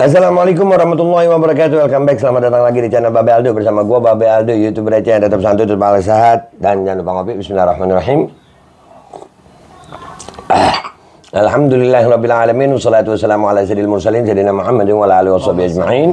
Assalamualaikum warahmatullahi wabarakatuh. Welcome back, selamat datang lagi di channel Babe Aldo. Bersama gua Babe Aldo, YouTuber receh yang tetap santuy, tetap sehat. Dan jangan lupa ngopi. Bismillahirrahmanirrahim. Alhamdulillahirabbil alamin, wassalatu wassalamu ala sayyidil mursalin sayyidina Muhammadin wa ala alihi washabihi ajma'in.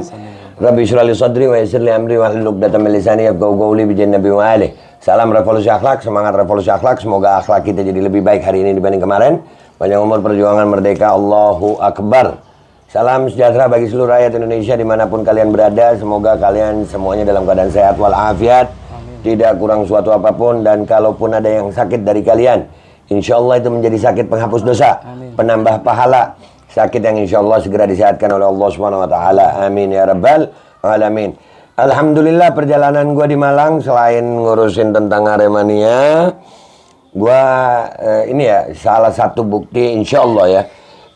Rabbi shrah li sadri wa yassir li amri wa hlul 'uqdatam min lisani yafqahu qawli bi nabi wa alihi. Salam revolusi akhlak, semangat revolusi akhlak. Semoga akhlak kita jadi lebih baik hari ini dibanding kemarin. Panjang umur, perjuangan, merdeka. Allahu akbar. Salam sejahtera bagi seluruh rakyat Indonesia dimanapun kalian berada. Semoga kalian semuanya dalam keadaan sehat walafiat, tidak kurang suatu apapun. Dan kalaupun ada yang sakit dari kalian, insya Allah itu menjadi sakit penghapus dosa, penambah pahala, sakit yang insya Allah segera disehatkan oleh Allah Subhanahu Wa Taala. Amin ya rabbal alamin. Alhamdulillah, perjalanan gua di Malang selain ngurusin tentang Aremania, gua ini ya salah satu bukti insya Allah ya.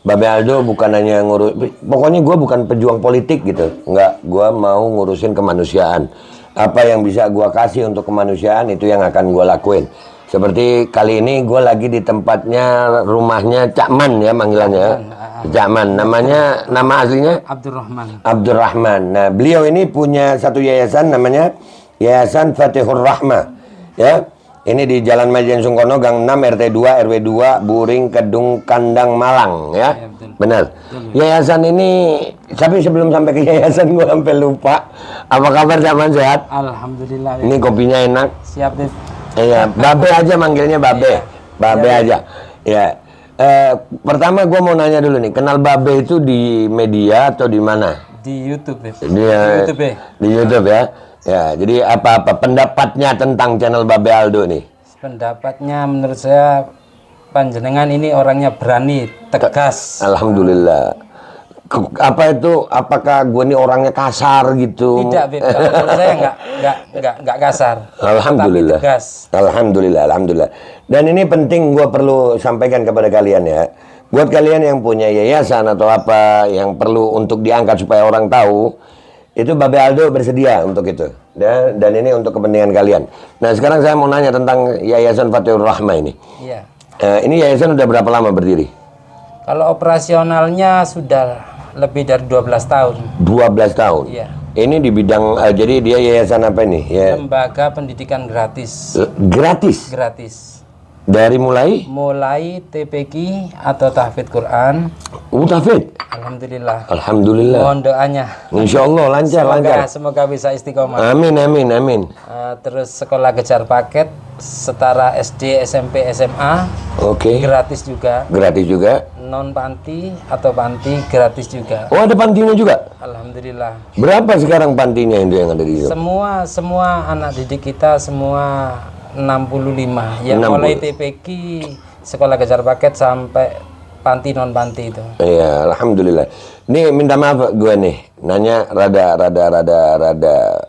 Babe Aldo bukan hanya ngurus, pokoknya gue bukan pejuang politik gitu, enggak, gue mau ngurusin kemanusiaan. Apa yang bisa gue kasih untuk kemanusiaan itu yang akan gue lakuin. Seperti kali ini gue lagi di tempatnya, rumahnya Cak Man ya manggilannya, Cak Man. Namanya, nama aslinya Abdurrahman. Abdurrahman. Nah, beliau ini punya satu yayasan namanya Yayasan Fatihur Rahmah ya. Ini di Jalan Majen Sungkono, Gang 6, RT 2, RW 2, Buring, Kedung, Kandang, Malang, ya. Ya betul. Benar. Betul. Yayasan ini, tapi sebelum sampai ke yayasan gue sampai lupa. Apa kabar, zaman sehat? Alhamdulillah. Ini kopinya enak. Siap, Dip. Iya, Babe aja manggilnya Babe. Iya. Babe ya, aja. Ya. Pertama gue mau nanya dulu nih, kenal Babe itu di media atau di mana? Di YouTube, Dip. Di YouTube, ya. Di YouTube ya. Ya, jadi apa-apa pendapatnya tentang channel Babe Aldo nih? Pendapatnya menurut saya panjenengan ini orangnya berani, tegas. Alhamdulillah. Apa itu? Apakah gue ini orangnya kasar gitu? Tidak, Beb. Menurut saya enggak kasar. Alhamdulillah. Tapi tegas. Alhamdulillah. Dan ini penting gue perlu sampaikan kepada kalian ya. Buat kalian yang punya yayasan atau apa yang perlu untuk diangkat supaya orang tahu, itu Babe Aldo bersedia untuk itu, dan ini untuk kepentingan kalian. Nah, sekarang saya mau nanya tentang Yayasan Fatihur Rahmah ini. Iya. Ini yayasan udah berapa lama berdiri? Kalau operasionalnya sudah lebih dari 12 tahun. 12 tahun? Iya. Ini di bidang, jadi dia yayasan apa ini? Ya. Lembaga pendidikan gratis. Gratis? Gratis. Dari mulai TPQ atau tahfidz Quran. tahfidz. Alhamdulillah. Alhamdulillah. Mohon doanya. Insya Allah lancar. Semoga bisa istiqomah. Amin. Terus sekolah kejar paket setara SD, SMP, SMA. Oke. Gratis juga. Non panti atau panti gratis juga. Oh, ada pantinya juga? Alhamdulillah. Berapa sekarang pantinya itu yang ada di situ? Semua anak didik kita semua 65 yang 60. mulai TPQ sekolah kejar paket sampai panti non panti itu. Iya, alhamdulillah. Nih minta maaf gue nih, nanya rada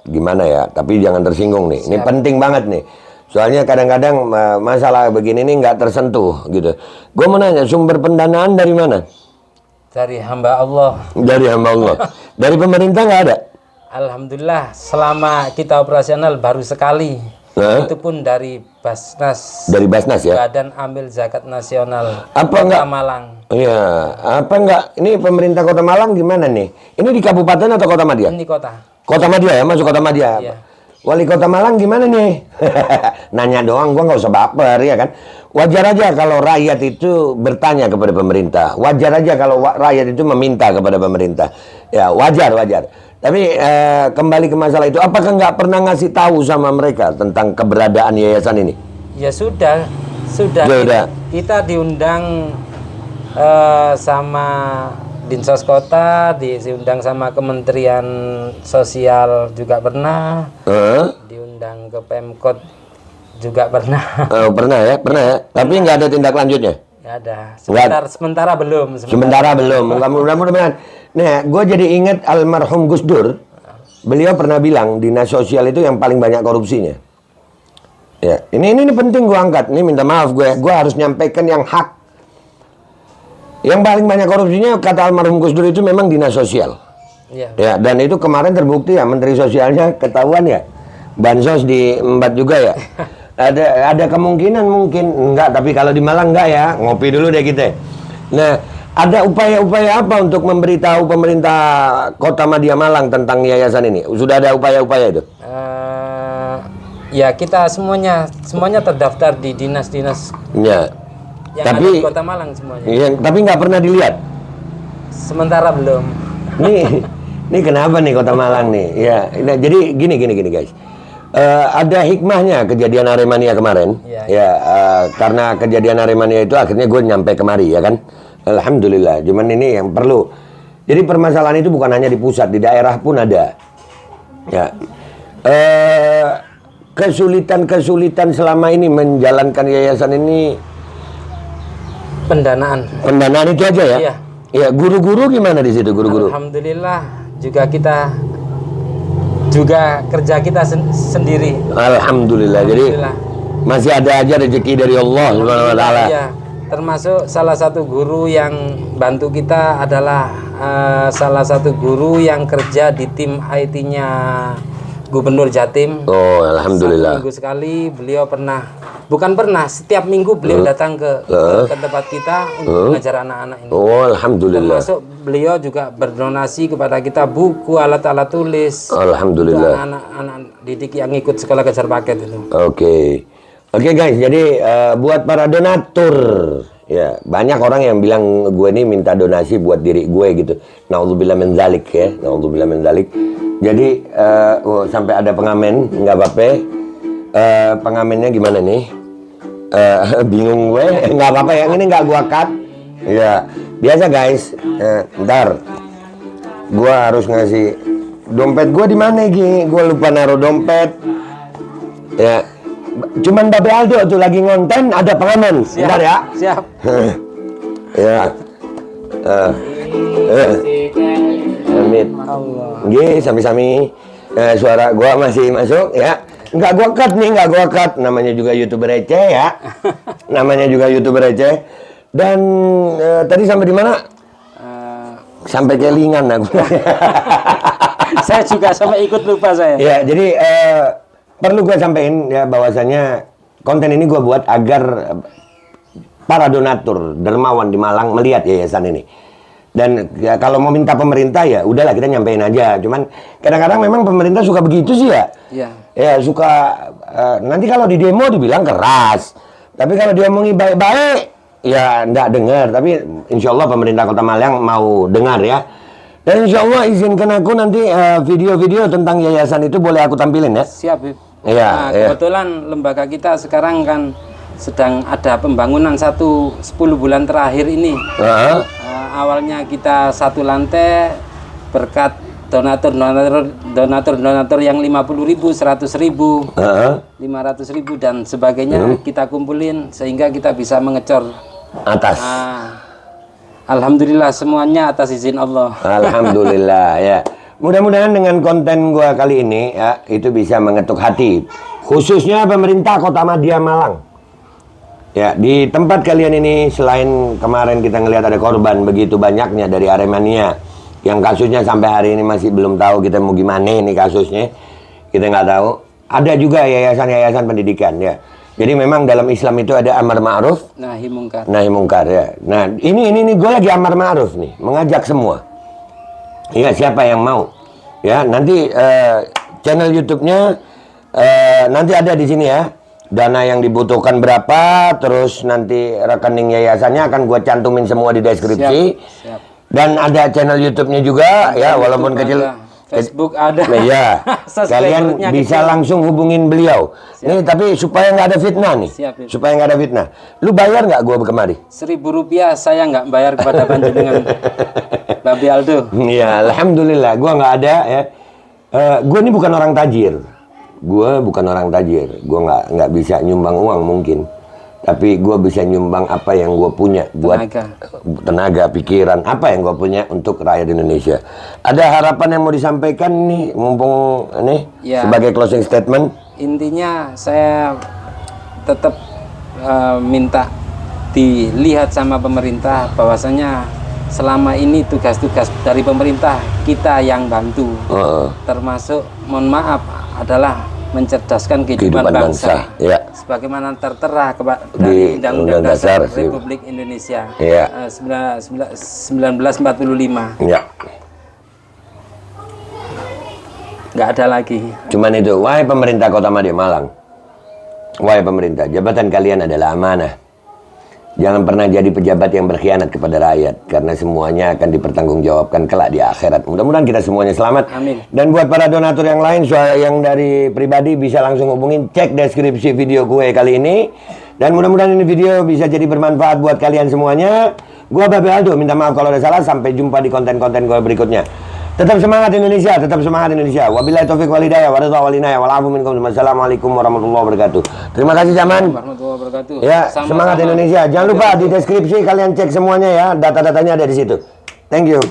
gimana ya, tapi jangan tersinggung nih. Ini penting banget nih. Soalnya kadang-kadang masalah begini nih nggak tersentuh gitu. Gue mau nanya, sumber pendanaan dari mana? Dari hamba Allah. Dari hamba Allah. Dari pemerintah nggak ada? Alhamdulillah, selama kita operasional baru sekali. Itu pun dari Basnas. Dari Basnas ya? Badan Amil Zakat Nasional Kota Malang. Iya, apa enggak? Ini pemerintah Kota Malang gimana nih? Ini di kabupaten atau Kota Madya? Ini kota. Kota Madya ya, masuk Kota Madya. Iya. Wali Kota Malang gimana nih? Nanya doang, gua nggak usah baper ya kan? Wajar aja kalau rakyat itu bertanya kepada pemerintah. Wajar aja kalau rakyat itu meminta kepada pemerintah. Ya wajar. Tapi kembali ke masalah itu, apakah nggak pernah ngasih tahu sama mereka tentang keberadaan yayasan ini? Ya sudah. Kita diundang sama Dinsos Kota, diundang sama Kementerian Sosial juga pernah, diundang ke Pemkot juga pernah. Pernah ya. Tapi nggak ada tindak lanjutnya. Ya ada. Sementara belum. Mudah-mudahan. Nah, gue jadi ingat almarhum Gus Dur. Beliau pernah bilang dinas sosial itu yang paling banyak korupsinya. Ya, ini penting gue angkat. Ini minta maaf gue harus nyampaikan yang hak. Yang paling banyak korupsinya kata almarhum Gus Dur itu memang dinas sosial. Ya, dan itu kemarin terbukti ya, Menteri Sosialnya ketahuan ya. Bansos diembat juga ya. Ada kemungkinan mungkin enggak, tapi kalau di Malang enggak ya. Ngopi dulu deh kita. Nah, ada upaya-upaya apa untuk memberitahu pemerintah Kota Madya Malang tentang yayasan ini? Sudah ada upaya-upaya itu? Ya kita semuanya terdaftar di dinas-dinas ya. yang ada di Kota Malang semuanya. Iya, tapi nggak pernah dilihat? Sementara belum. Nih kenapa nih Kota Malang nih? Ya, nah, jadi gini guys. Ada hikmahnya kejadian Aremania kemarin. Karena kejadian Aremania itu akhirnya gue nyampe kemari ya kan. Alhamdulillah. Cuman ini yang perlu. Jadi permasalahan itu bukan hanya di pusat, di daerah pun ada. Ya. Kesulitan selama ini menjalankan yayasan ini. Pendanaan itu aja ya. Iya. Ya, guru-guru gimana di situ guru-guru? Alhamdulillah juga kerja kita sendiri. Alhamdulillah. Jadi masih ada aja rezeki dari Allah Subhanahu wa taala. Iya. Termasuk salah satu guru yang bantu kita adalah salah satu guru yang kerja di tim IT-nya Gubernur Jatim. Oh, alhamdulillah. Minggu sekali beliau setiap minggu beliau datang ke tempat kita untuk mengajar anak-anak ini. Oh, alhamdulillah. Termasuk beliau juga berdonasi kepada kita buku, alat-alat tulis. Alhamdulillah. Anak-anak didik yang ikut sekolah kejar paket itu. Oke guys, jadi buat para donatur, ya banyak orang yang bilang gue ini minta donasi buat diri gue gitu. Naudzubillah min dzalik ya, naudzubillah min dzalik. Jadi sampai ada pengamen, nggak apa-apa. Pengamennya gimana nih? Bingung gue, nggak apa-apa yang ini nggak gue cut. Ya biasa guys. Ntar gue harus ngasih dompet gue di mana Gi? Gue lupa naruh dompet. Ya. Cuman Babe Aldo tuh lagi ngonten ada pengamen. Bentar ya. Siap. Ya. Amit. Nggih, sami-sami. Suara gua masih masuk ya. Enggak gua cut, namanya juga YouTuber receh ya. Dan tadi sampai di mana? Sampai kelingan aku. Saya juga sampai ikut lupa saya. Ya, jadi perlu gue sampaikan ya bahwasanya konten ini gue buat agar para donatur dermawan di Malang melihat yayasan ini. Dan ya, kalau mau minta pemerintah ya udahlah kita nyampein aja. Cuman kadang-kadang memang pemerintah suka begitu sih ya. Iya. Ya suka nanti kalau di demo dibilang keras. Tapi kalau diomongi baik-baik, ya nggak dengar. Tapi insya Allah pemerintah Kota Malang mau dengar ya. Dan insya Allah izinkan aku nanti video-video tentang yayasan itu boleh aku tampilin ya. Siap, Bib. Iya, Nah, kebetulan lembaga kita sekarang kan sedang ada pembangunan 10 bulan terakhir ini. Awalnya kita 1 lantai berkat donatur yang 50.000, 100.000, 500.000 dan sebagainya kita kumpulin sehingga kita bisa mengecor atas. Alhamdulillah semuanya atas izin Allah. Alhamdulillah ya. Mudah-mudahan dengan konten gua kali ini ya itu bisa mengetuk hati khususnya pemerintah Kota Madya Malang. Ya, di tempat kalian ini selain kemarin kita ngelihat ada korban begitu banyaknya dari Aremania yang kasusnya sampai hari ini masih belum tahu kita mau gimana ini kasusnya. Kita nggak tahu. Ada juga yayasan-yayasan pendidikan ya. Jadi memang dalam Islam itu ada amar ma'ruf nahi mungkar. Nahi mungkar ya. Nah, ini gue lagi amar ma'ruf nih, mengajak semua. Iya, siapa yang mau? Ya, nanti channel YouTube-nya nanti ada di sini ya. Dana yang dibutuhkan berapa, terus nanti rekening yayasannya akan gue cantumin semua di deskripsi. Siap. Dan ada channel YouTube-nya juga ya, walaupun YouTube kecil. ada, Facebook ada. Iya. Kalian bisa langsung hubungin beliau. Nih, tapi supaya nggak ada fitnah nih. Siap. Supaya nggak ada fitnah. Lu bayar nggak gue kemari? Rp1.000 saya nggak bayar kepada panjenengan, Babi Aldo. Iya, alhamdulillah. Gue nggak ada ya. Gue ini bukan orang tajir. Gue nggak bisa nyumbang uang mungkin. Tapi gue bisa nyumbang apa yang gue punya buat tenaga, pikiran, apa yang gue punya untuk rakyat Indonesia. Ada harapan yang mau disampaikan nih, mumpung nih ya, sebagai closing statement. Intinya saya tetap minta dilihat sama pemerintah bahwasanya selama ini tugas-tugas dari pemerintah kita yang bantu, termasuk mohon maaf adalah mencerdaskan kehidupan bangsa. Ya. Sebagaimana tertera dari Undang-Undang Dasar Republik Indonesia 1945. Ya. Nggak ada lagi. Cuman itu, wahai pemerintah Kota Madya Malang, wahai pemerintah, jabatan kalian adalah amanah. Jangan pernah jadi pejabat yang berkhianat kepada rakyat, karena semuanya akan dipertanggungjawabkan kelak di akhirat. Mudah-mudahan kita semuanya selamat. Amin. Dan buat para donatur yang lain, yang dari pribadi bisa langsung hubungin, cek deskripsi video gue kali ini. Dan mudah-mudahan ini video bisa jadi bermanfaat buat kalian semuanya. Gua Babi Aldo, minta maaf kalau ada salah. Sampai jumpa di konten-konten gue berikutnya. Tetap semangat Indonesia, tetap semangat Indonesia. Wabillahi taufiq wal hidayah, waridha wal inayah, wal afu minkum. Wassalamualaikum warahmatullahi wabarakatuh. Terima kasih Zaman. Warahmatullahi wabarakatuh. Ya, semangat Indonesia. Jangan lupa di deskripsi kalian cek semuanya ya, data-datanya ada di situ. Thank you.